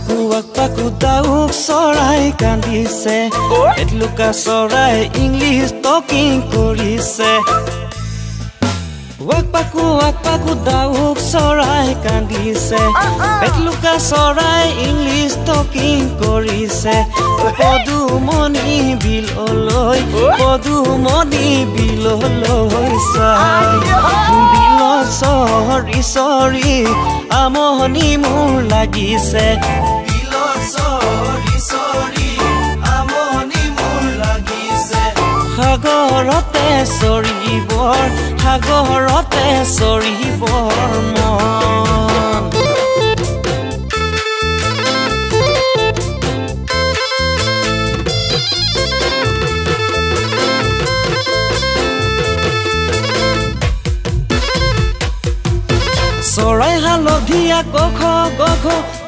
পাকু দাউক চৰাই কান্দিছে এটলুকা চৰাই ইংলিছ টকিং কৰিছে পাকু দাউক চৰাই কান্দিছে এটলুকা চৰাই ইংলিছ টকিং কৰিছে পদুমণি বিললৈ চাই বিল চৰি আমনি মোৰ লাগিছে সাগৰতে চৰিবৰ মন চৰাই হালধীয়া কখ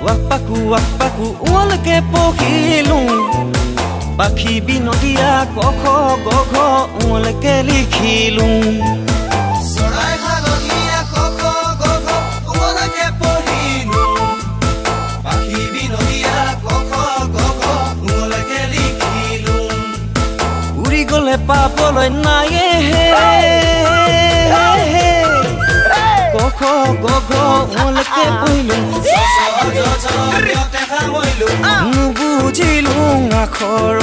ৱাক পাকু ওলকে পঢ়িলো পাখি বিনদীয়া কখ গঘ ওলকে লিখিলো চৰাই হালধীয়া কখ ওলকে পঢ়িলো পাখি বিনদীয়া কখ গঘ ওলকে লিখিলো উৰি গলে পাবলৈ নায়ে কখ গঘ ওলকে পঢ়িলো নুবুজিলো আখৰ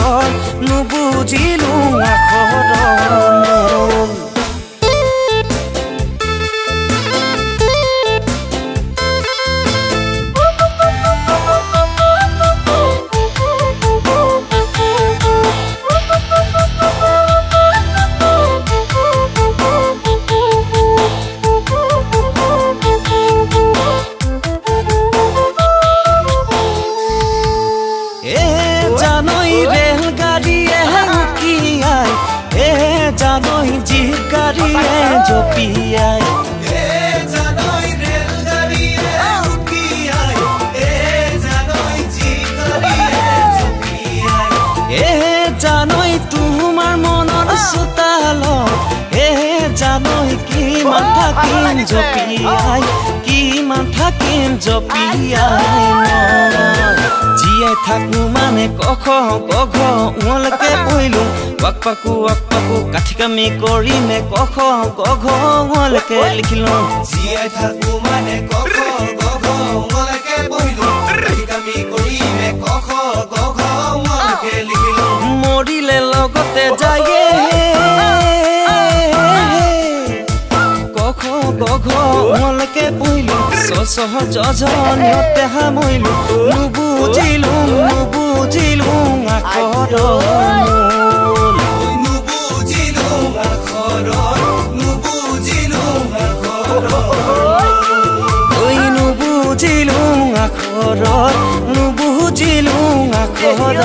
জানই জীপ গাড়ীয়ে জপিয়াই জানই ৰেল গাড়ীয়ে উকিয়াই জানই জীপ গাড়ীয়ে জপিয়াই জানই তোমাৰ মনৰ চোতালত জানই কিমান থাকিম জপিয়াই জীয়াই থাকো মানে কখ গঘ ওলকে পঢ়িলো ৱাক পাকু কাঠি কামি কৰিমে কখ গঘ ওলকে লিখিলো জীয়াই থাকো মানে কখ গঘ ওলকে পঢ়িলো কাঠি কামি কৰিমে কখ গঘ ওলকে লিখিলো মৰিলে লগতে যায়ে কখ গঘ ওলকে পঢ়িলো সহজনিয়তে সামৰিলো নুবুজিলো আখৰ নুবুজিলো আখৰ